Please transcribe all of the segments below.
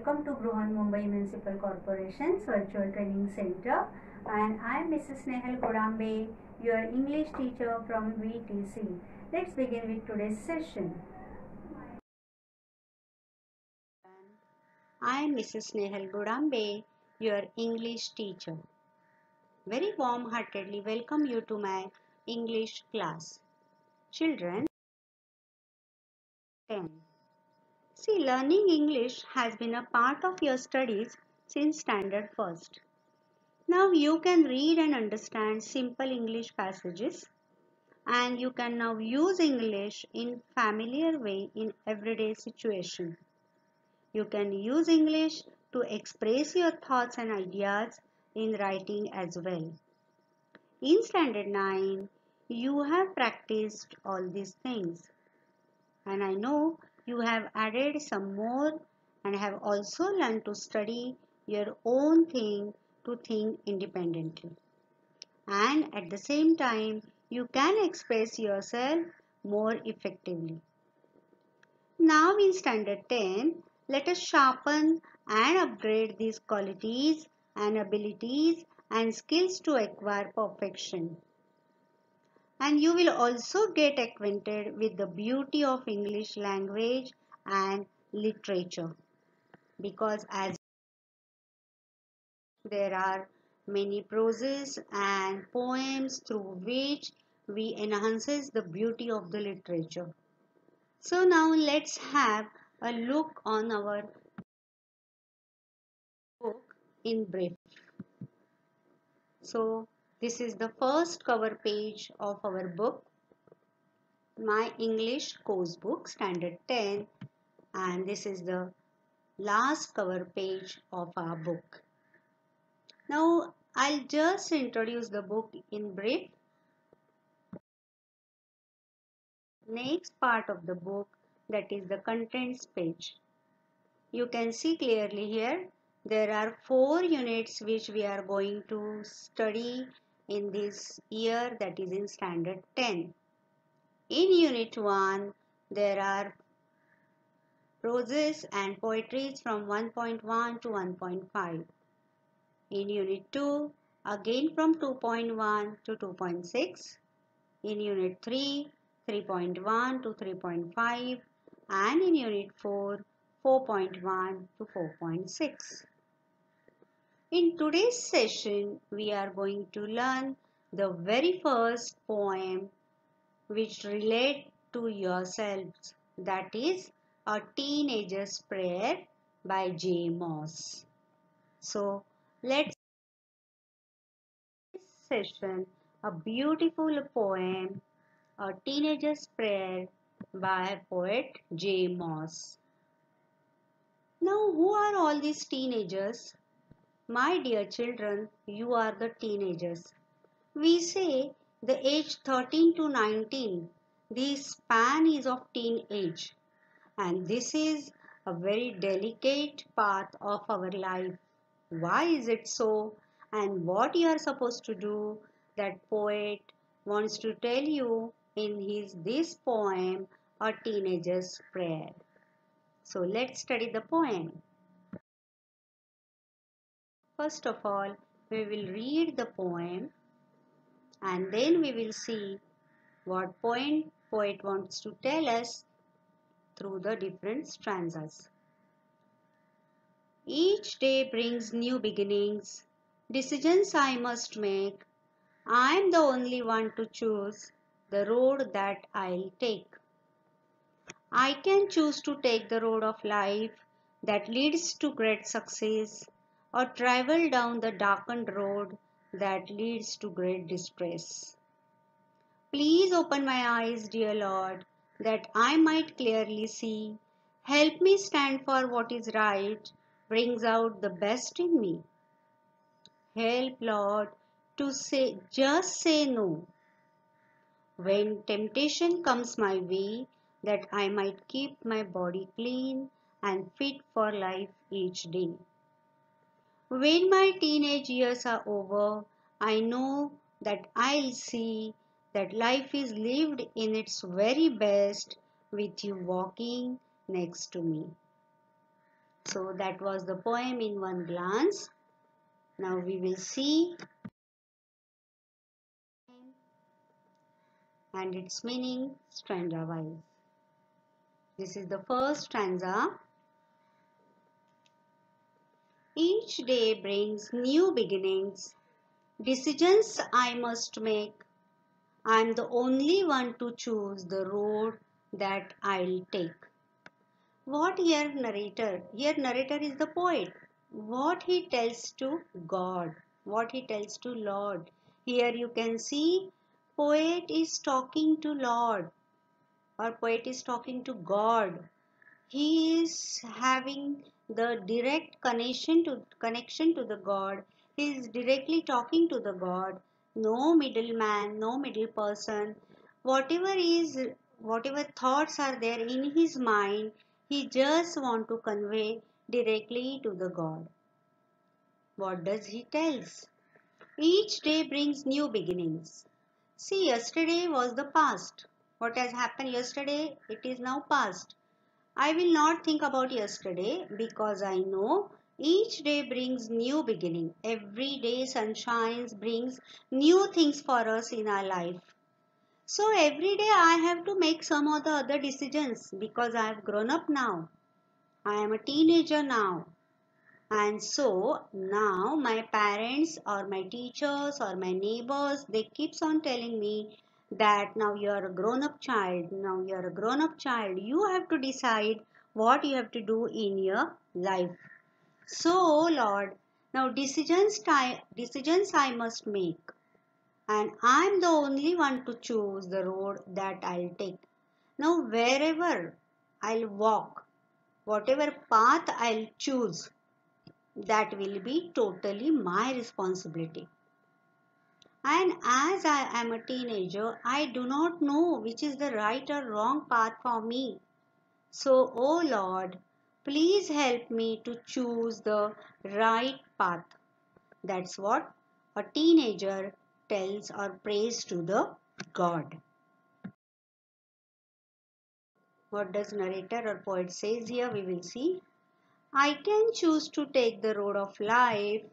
welcome to Bruhan Mumbai Municipal Corporation's Virtual Training Center, and I am Mrs. Snehal Kodambe, your English teacher from VTC. Let's begin with today's session. I am Mrs. Snehal Kodambe, your English teacher. Very warm-heartedly welcome you to my English class. Children, 10. See, learning English has been a part of your studies since standard first. Now you can read and understand simple English passages, and you can now use English in familiar way in everyday situation. You can use English to express your thoughts and ideas in writing as well. In standard 9, you have practiced all these things, and I know you have added some more and have also learned to study your own thing to think independently. And at the same time, you can express yourself more effectively. Now in standard 10, let us sharpen and upgrade these qualities and abilities and skills to acquire perfection. And you will also get acquainted with the beauty of English language and literature, because as there are many proses and poems through which we enhances the beauty of the literature. So now let's have a look on our book in brief. So this is the first cover page of our book, My English Course Book Standard 10, and this is the last cover page of our book. Now I'll just introduce the book in brief. Next part of the book, that is the contents page. You can see clearly here there are 4 units which we are going to study in this year, that is in standard 10. In unit 1 there are proses and poetries from 1.1 to 1.5. In unit 2 again from 2.1 to 2.6. In unit 3 3.1 to 3.5, and in unit 4 4.1 to 4.6. In today's session, we are going to learn the very first poem which relates to yourselves, that is A Teenager's Prayer by J. Moss. So let's this session a beautiful poem, A Teenager's Prayer by poet J. Moss. Now, who are all these teenagers? My dear children, you are the teenagers. We say the age 13 to 19, the span is of teenage, and this is a very delicate path of our life. Why is it so, and what you are supposed to do? That poet wants to tell you in this poem, A Teenager's Prayer. So let's study the poem. First of all, we will read the poem, and then we will see what poet wants to tell us through the different stanzas. Each day brings new beginnings, decisions I must make. I am the only one to choose the road that I'll take. I can choose to take the road of life that leads to great success, or travel down the darkened road that leads to great distress. Please open my eyes, dear Lord, that I might clearly see. Help me stand for what is right, brings out the best in me. Help, Lord, to just say no when temptation comes my way, that I might keep my body clean and fit for life each day. When my teenage years are over, I know that I'll see that life is lived in its very best with you walking next to me. So that was the poem in one glance. Now we will see and its meaning stanza wise. This is the first stanza. Each day brings new beginnings, decisions I must make. I am the only one to choose the road that I'll take. What here narrator? Here narrator is the poet. What he tells to God, what he tells to Lord. Here you can see poet is talking to Lord or poet is talking to God. He is having the direct connection to the God. He is directly talking to the God. No middleman, no middle person. Whatever thoughts are there in his mind, he just want to convey directly to the God. What does he tells? Each day brings new beginnings. See, yesterday was the past. What has happened yesterday, it is now past. I will not think about yesterday because I know each day brings new beginning. Every day sunshine brings new things for us in our life. So every day I have to make some of the other decisions because I have grown up now. I am a teenager now. And so now my parents or my teachers or my neighbors, they keeps on telling me that now you are a grown up child. Now you are a grown up child. You have to decide what you have to do in your life. So Lord, now decisions I must make. And I am the only one to choose the road that I'll take. Now wherever I'll walk, whatever path I'll choose, that will be totally my responsibility. And as I am a teenager, I do not know which is the right or wrong path for me. So, oh Lord, please help me to choose the right path. That's what a teenager tells or prays to the God. What does narrator or poet says here? We will see. I can choose to take the road of life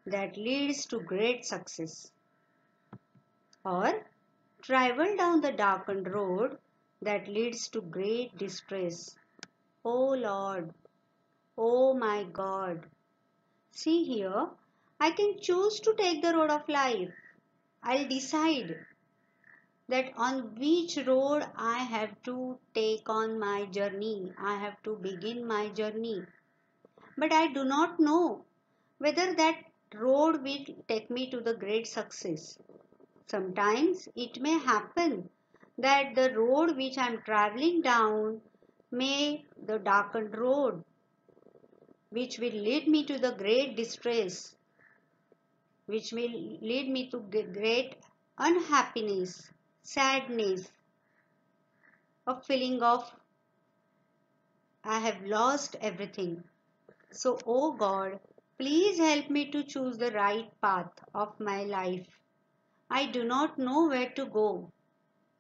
that leads to great success, or travel down the darkened road that leads to great distress. O Lord, O my God. See here, I can choose to take the road of life. I'll decide that on which road I have to take on my journey. I have to begin my journey. But I do not know whether that road will take me to the great success. Sometimes it may happen that the road which I am traveling down may the darkened road which will lead me to the great distress, which will lead me to great unhappiness, sadness, a feeling of I have lost everything. So, oh God, please help me to choose the right path of my life. I do not know where to go,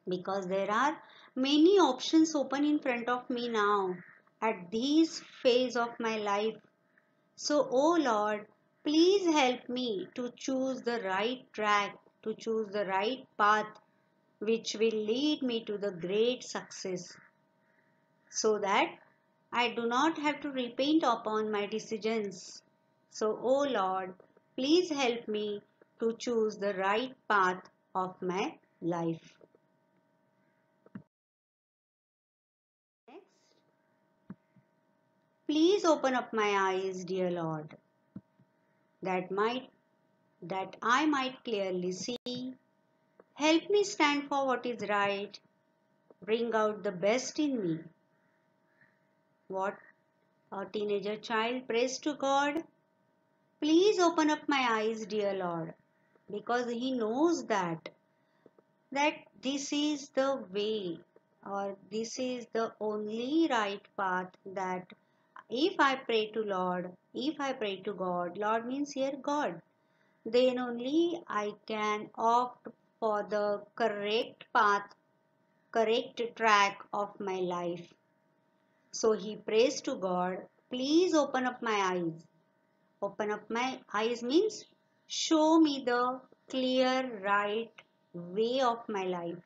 because there are many options open in front of me now at this phase of my life. So, oh Lord, please help me to choose the right track, to choose the right path which will lead me to the great success, so that I do not have to repent upon my decisions. So, oh Lord, please help me to choose the right path of my life. Next. Please open up my eyes, dear Lord, that might that I might clearly see. Help me stand for what is right. Bring out the best in me. What a teenager child prays to God. Please open up my eyes, dear Lord, because he knows that this is the way, or this is the only right path, that if I pray to Lord, if I pray to God, Lord means here God, then only I can opt for the correct path, correct track of my life. So he prays to God, please open up my eyes. Open up my eyes means show me the clear right way of my life.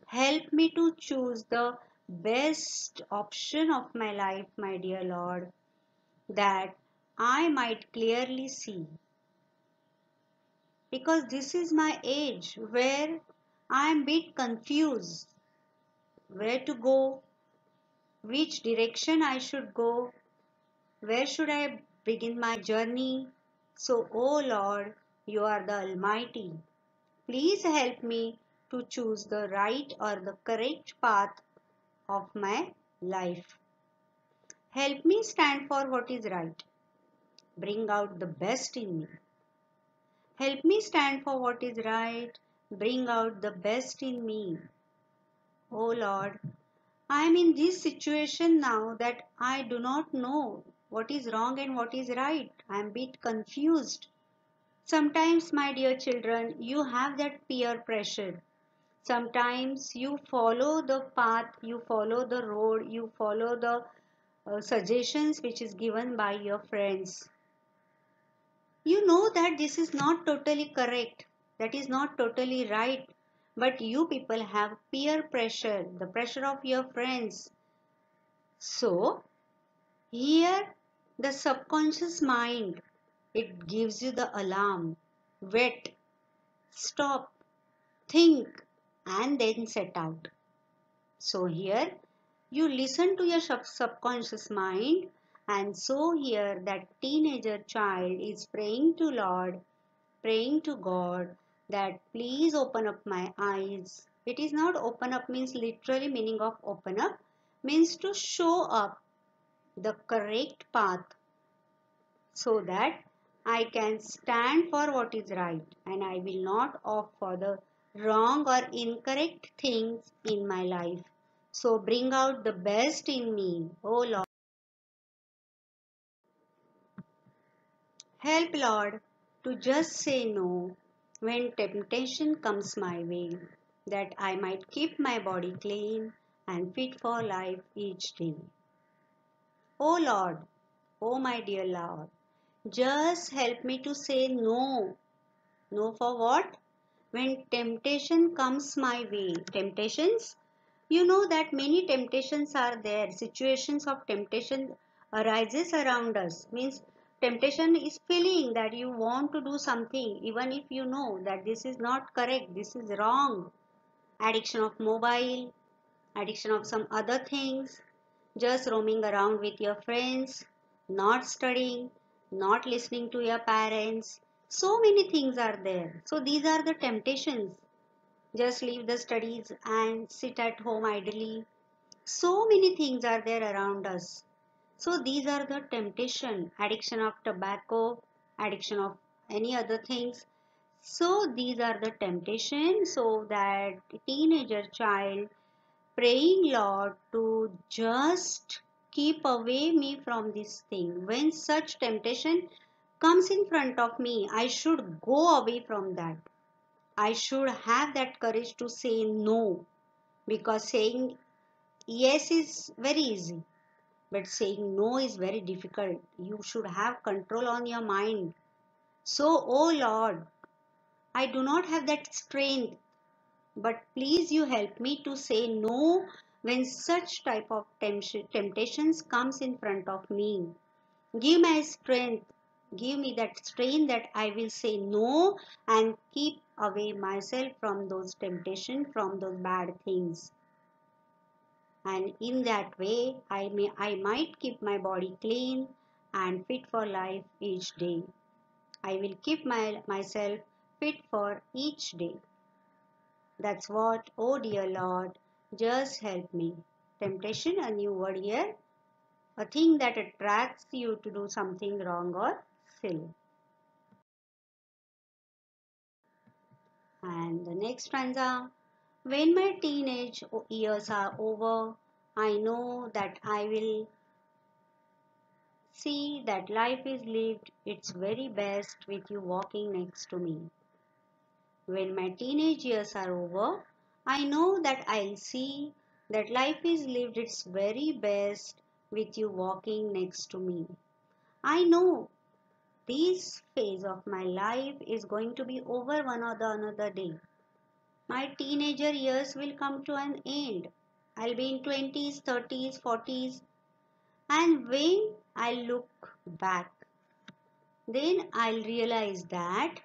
Help me to choose the best option of my life, my dear Lord, that I might clearly see. Because this is my age where I am a bit confused where to go, which direction I should go, where should I begin my journey. So, O Lord, you are the Almighty. Please help me to choose the right or the correct path of my life. Help me stand for what is right. Bring out the best in me. Help me stand for what is right. Bring out the best in me. O Lord, I am in this situation now that I do not know what is wrong and what is right. I am a bit confused. Sometimes, my dear children, you have that peer pressure. Sometimes you follow the path, you follow the road, you follow the suggestions which is given by your friends. You know that this is not totally correct, that is not totally right, but you people have peer pressure, the pressure of your friends. So, here the subconscious mind, it gives you the alarm. Wait, stop, think, and then set out. So, here you listen to your subconscious mind, and so here that teenager child is praying to Lord, praying to God that please open up my eyes. It is not open up means literally meaning of open up, means to show up the correct path so that I can stand for what is right and I will not opt for the wrong or incorrect things in my life. So bring out the best in me, O Lord. Help, Lord, to just say no when temptation comes my way, that I might keep my body clean and fit for life each day. O Lord, O my dear Lord, just help me to say no. No for what? When temptation comes my way. Temptations? You know that many temptations are there. Situations of temptation arises around us. Means temptation is feeling that you want to do something even if you know that this is not correct, this is wrong. Addiction of mobile, addiction of some other things, just roaming around with your friends, not studying, not listening to your parents. So many things are there. So these are the temptations. Just leave the studies and sit at home idly. So many things are there around us. So these are the temptation, addiction of tobacco, addiction of any other things. So these are the temptation so that teenager child praying Lord to just keep away me from this thing. When such temptation comes in front of me, I should go away from that. I should have that courage to say no, because saying yes is very easy, but saying no is very difficult. You should have control on your mind. So, oh Lord, I do not have that strength, but please you help me to say no when such type of temptations comes in front of me. Give my strength, give me that strength that I will say no and keep away myself from those temptations, from those bad things. And in that way I might keep my body clean and fit for life each day. I will keep myself fit for each day. That's what, oh dear Lord, just help me. Temptation, a new word here, a thing that attracts you to do something wrong or silly. And the next stanza, when my teenage years are over, I know that I will see that life is lived its very best with you walking next to me. When my teenage years are over, I know that I'll see that life is lived its very best with you walking next to me. I know this phase of my life is going to be over one or the another day. My teenager years will come to an end. I'll be in 20s, 30s, 40s, and when I look back, then I'll realize that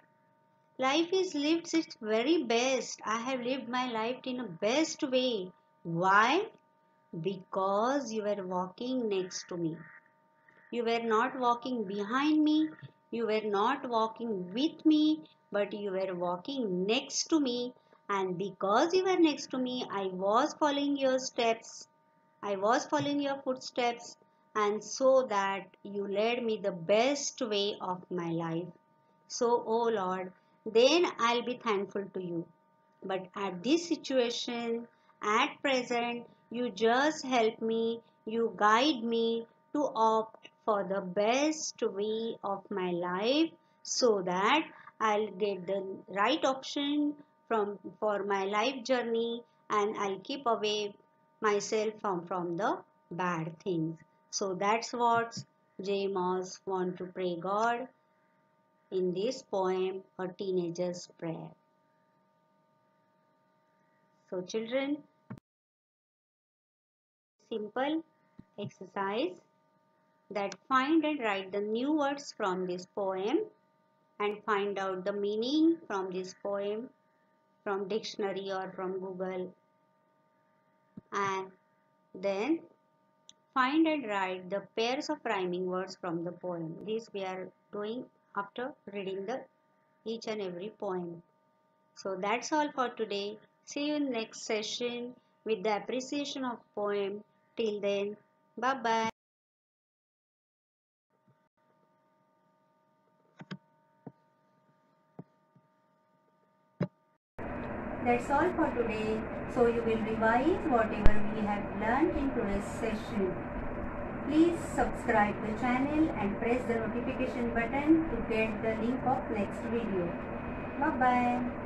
life is lived its very best. I have lived my life in a best way. Why? Because you were walking next to me. You were not walking behind me. You were not walking with me, but you were walking next to me. And because you were next to me, I was following your steps. I was following your footsteps. And so that you led me the best way of my life. So, oh Lord, then I'll be thankful to you. But at this situation, at present, you just help me, you guide me to opt for the best way of my life so that I'll get the right option for my life journey and I'll keep away myself from the bad things. So that's what J. Moss want to pray God in this poem, A Teenager's Prayer. So children, simple exercise that find and write the new words from this poem and find out the meaning from this poem from dictionary or from Google, and then find and write the pairs of rhyming words from the poem. This we are doing after reading the each and every poem. So that's all for today. See you in next session with the appreciation of poem. Till then, bye bye. That's all for today. So you will revise whatever we have learned in today's session. Please subscribe the channel and press the notification button to get the link of next video. Bye bye.